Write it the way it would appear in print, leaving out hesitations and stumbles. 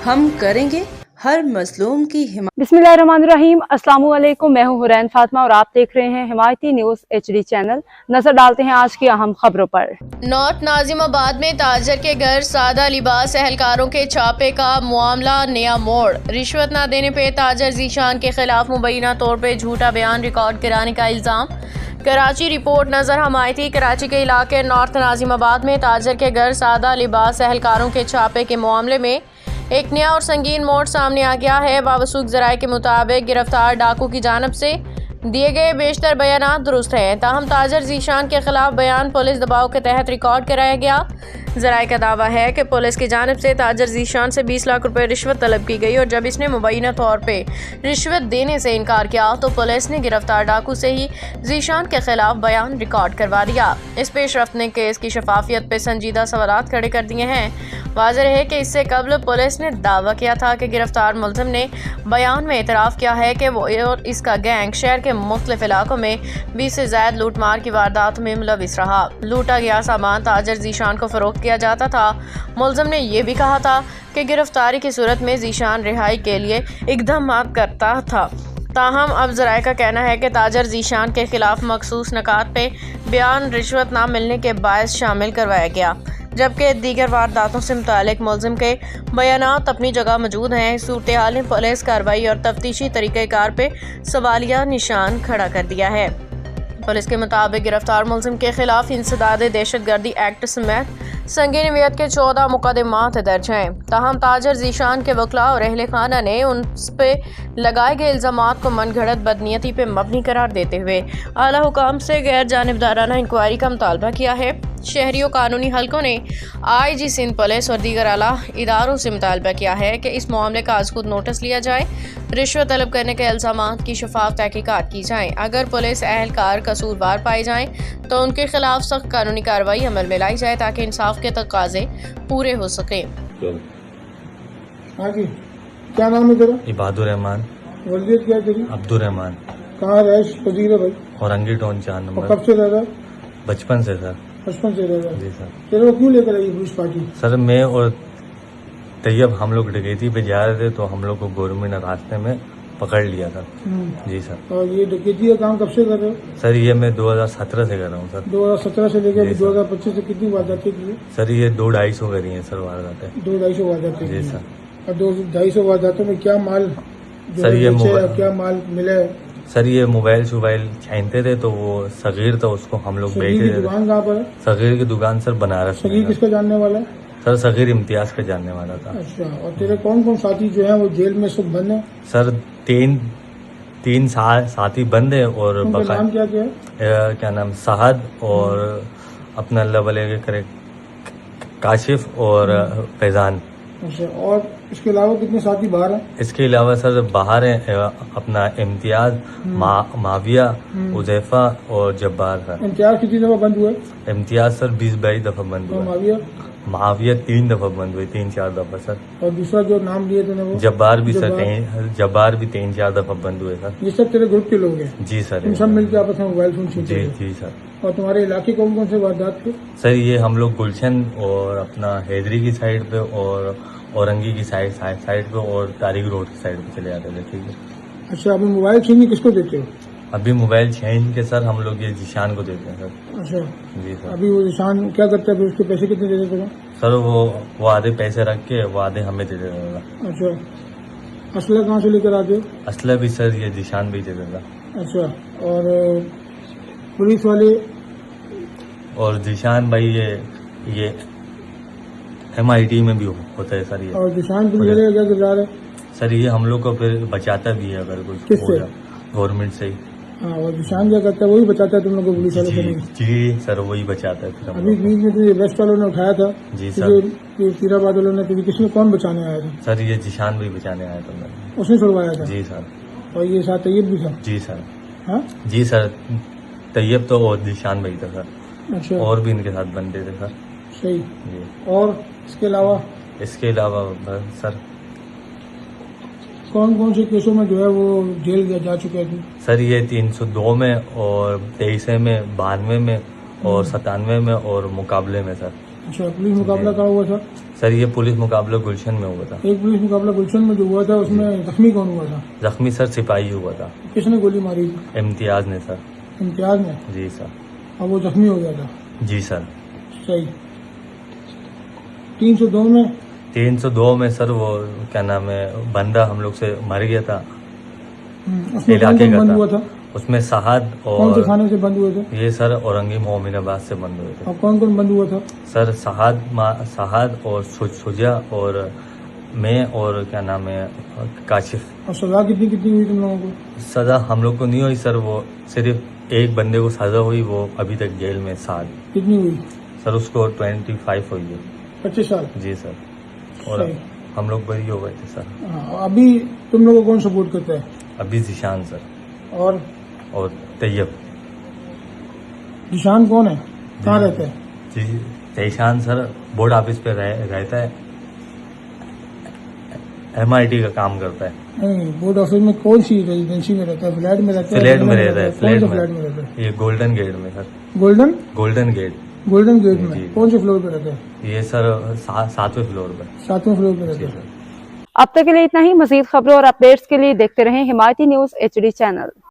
हम करेंगे हर मजलूम की हिमायत। बिस्मिल्लाहिर्रहमानिर्रहीम। अस्सलाम वालेकुम। मैं हूं हुरैन फातिमा और आप देख रहे हैं हिमायती न्यूज HD चैनल। नजर डालते हैं आज की अहम खबरों पर। नॉर्थ नाजिमाबाद में ताजर के घर सादा लिबास एहलकारों के छापे का मामला नया मोड़। रिश्वत न देने पे ताजर जीशान के खिलाफ मुबैना तौर पे झूठा बयान रिकॉर्ड कराने का इल्जाम। कराची रिपोर्ट नजर हमायती। कराची के इलाके नॉर्थ नाजिमाबाद में ताजर के घर सादा लिबास एहलकारों के छापे के मामले में एक नया और संगीन मोड़ सामने आ गया है। बावसूख ज़राए के मुताबिक गिरफ्तार डाकू की जानिब से दिए गए बेशतर बयान दुरुस्त हैं, ताहम ताजर जीशान के खिलाफ बयान पुलिस दबाव के तहत रिकॉर्ड कराया गया। ज़राए का दावा है कि पुलिस की जानिब से ताजर जीशान से 20 लाख रुपए रिश्वत तलब की गई और जब इसने मुबैना तौर पे रिश्वत देने से इनकार किया तो पुलिस ने गिरफ्तार डाकू से ही जीशान के खिलाफ बयान रिकॉर्ड करवा दिया। इस पेशरफ्त ने केस की शफाफियत पे संजीदा सवालात खड़े कर दिए हैं। वाज़ेह है कि इससे कबल पुलिस ने दावा किया था कि गिरफ्तार मुलज़िम ने बयान में एतराफ़ किया है कि वो और इसका गैंग शहर के मुख्तलिफ इलाकों में 20 से ज़ायद लूटमार की वारदात में मुलविस रहा। लूटा गया सामान ताजर जीशान को फ़रोख्त किया जाता था। मुलज़िम ने यह भी कहा था कि गिरफ्तारी की सूरत में जीशान रिहाई के लिए इक़दाम करता था। ताहम अब ज़राए का कहना है कि ताजर जीशान के खिलाफ मखसूस नकात पे बयान रिश्वत ना मिलने के बायस शामिल करवाया गया, जबकि दीगर वारदातों से मुतालिक मुलज़िम के बयानात अपनी जगह मौजूद हैं। इस सूरत हाल ने पुलिस कार्रवाई और तफ्तीशी तरीक़ेकार पे सवालिया निशान खड़ा कर दिया है। पुलिस के मुताबिक गिरफ्तार मुलज़िम के खिलाफ इंसदाद दहशतगर्दी एक्ट समेत संगीन वियत के 14 मुकदमात दर्ज हैं। ताहम ताजर जीशान के वकला और अहले खाना ने उन पे लगाए गए इल्ज़ामात को मनगढ़ंत बदनीयती पे मबनी करार देते हुए आला हुकाम से गैर जानिबदाराना इंक्वायरी का मुतालबा किया है। शहरियों कानूनी हलकों ने IG सिंध पुलिस और दीगर आला इदारों से मुतालबा किया है कि इस मामले का आज खुद नोटिस लिया जाए, रिश्वत तलब करने के इल्ज़ामात की शफाफ तहकीकात की जाए। अगर पुलिस एहलकार कसूरवार पाए जाएं तो उनके खिलाफ सख्त कानूनी कार्रवाई अमल में लाई जाए ताकि इंसाफ के तकाजे पूरे हो सकें। क्या नाम है तेरा? इबादुर रहमान। वलीयत क्या तेरी? अब्दुल रहमान। कहाँ रैश पजीर है भाई? Orangi town 4 number. कब से रह रहा है? बचपन से सर। बचपन से रह रहा है? जी सर। तेरे को क्यों लेकर आई पुलिस पार्टी? सर मैं और तैयब हम लोग डकैती पे जा रहे थे तो हम लोग को गवर्नमेंट ने रास्ते में पकड़ लिया था। जी सर। और ये डकैती का काम कब से कर रहे हो? सर ये मैं 2017 से कर रहा हूँ सर। 2017 से लेकर 2025 से कितनी वारदातें की है? सर ये 200-250 करी है सर वारदातें। 200-250 वारदातें? जी सर। और 200-250 वारदातों में क्या माल सर ये क्या माल मिला है? सर ये मोबाइल छीनते थे तो वो सगीर था, उसको हम लोग बेचे थे। दुकान कहाँ पर है? सगीर की दुकान सर बनारस। सगीर किसका जानने वाला है? सर सगीर इम्तियाज का जानने वाला था। अच्छा। और तेरे कौन कौन साथी जो है वो जेल में सब बंद है? सर तीन साथी बंद है और नाम क्या क्या नाम साहद और अपना अल्लाह वाले के करे काशिफ और फैजान। अच्छा। और इसके अलावा कितने साथी बाहर हैं? इसके अलावा सर बाहर है अपना इम्तियाज, माविया, उजैफा और जब्बार सर। इम्तियाज कितनी दफा बंद हुआ? इम्तियाज सर 20-22 दफा बंद हुआ। माविया 3 दफा बंद हुई, 3-4 दफा सर। और दूसरा जो नाम लिए थे वो? जब्बार भी सर जब्बार भी 3-4 दफा बंद हुए सर। ये सब तेरे ग्रुप के लोग हैं? जी सर। तुम सब मिलकर आपस में मोबाइल फोन छीनते? जी सर। और तुम्हारे इलाके कौन कौन से वारदात थे? सर ये हम लोग गुलशन और अपना हैदरी की साइड पे और औरंगी की साइड पे और तारिक रोड की साइड पे चले जाते थे। ठीक है। अच्छा। अभी मोबाइल छीन के किसको देते हो? अभी मोबाइल छीन के सर हम लोग ये जीशान को देते हैं सर। अच्छा। जी सर। अभी वो जीशान क्या करता है? उसके पैसे कितने दे देते हो? सर वो आधे पैसे रख के वो आधे हमें दे देगा। अच्छा। असला कहाँ से लेकर आते हो? असला भी सर ये जीशान भी दे देगा। अच्छा। और पुलिस वाले और जीशान भाई ये MIT में भी होता है सर ये। और जीशान तुम क्या किरदार है? सर ये हम लोग को फिर बचाता भी है अगर कुछ किससे? गवर्नमेंट से ही। हाँ। और जीशान क्या करता है? वही बचाता है तुम लोग को पुलिस वालों को? जी सर वही बचाता है फिर। अभी बीच में तुझे वेस्ट वालों ने उठाया था? जी सर। पीराबाद वालों ने तुझे किसने कौन बचाने आया था? सर ये जीशान भी बचाने आया था। उसने छुड़वाया था? जी सर। और ये साथ तैयब भी था? जी सर। हाँ जी सर। तैयब तो और जीशान भाई था सर। अच्छा। और भी इनके साथ बनते थे सर। सही। जी। और इसके अलावा सर कौन कौन से केसों में जो है वो जेल जा चुके थे? सर ये 302 में और 23 में, 92 में और 97 में और मुकाबले में सर। अच्छा, पुलिस मुकाबला कहाँ हुआ था? सर ये पुलिस मुकाबला गुलशन में हुआ था। एक पुलिस मुकाबला गुलशन में जो हुआ था उसमें जख्मी कौन हुआ था? जख्मी सर सिपाही हुआ था। किसने गोली मारी थी? इम्तियाज ने सर। इम्तियाज ने? जी सर। अब वो जख्मी हो गया था? जी सर। सही। 302 में? 302 में सर वो क्या नाम है बंदा हम लोग से मर गया था। उसमें कौन इलाके कौन का बंद था। हुआ था? उसमें साहद कौन से और थाने से बंद हुए थे? ये सर औरंगी मोमिनाबाद से बंद हुए थे। और कौन कौन बंद हुआ था? सर साहद और सुजा और मैं और क्या नाम है काशिफ। और सजा कितनी कितनी हुई तुम लोगों को? सजा हम लोग को नहीं हुई सर, वो सिर्फ एक बंदे को सजा हुई, वो अभी तक जेल में साल। कितनी हुई? सर उसको 25 हुई है। 25 साल? जी सर। और सही। हम लोग बरी हो गए थे सर। हाँ, अभी तुम लोगों को कौन सपोर्ट करता है? अभी जिशान सर और तैयब। निशान कौन है? कहाँ रहता है? जी जिशान सर बोर्ड ऑफिस पे रहता है, MIT का काम करता है। नहीं, बोर्ड ऑफिस में कौन सी रेजिडेंसी में रहता है? फ्लैट में रहता है? फ्लैट में रहता है। कौन से फ्लैट में रहता है? ये गोल्डन गेट में sir. Golden golden gate. Golden gate में? जी। कौन से फ्लोर पे रहता है? ये सर 7वें फ्लोर पे। 7वें फ्लोर पे रहता जी है। सर। अब तक के लिए इतना ही। मजीद खबरों और अपडेट्स के लिए देखते रहें हिमायती न्यूज HD चैनल।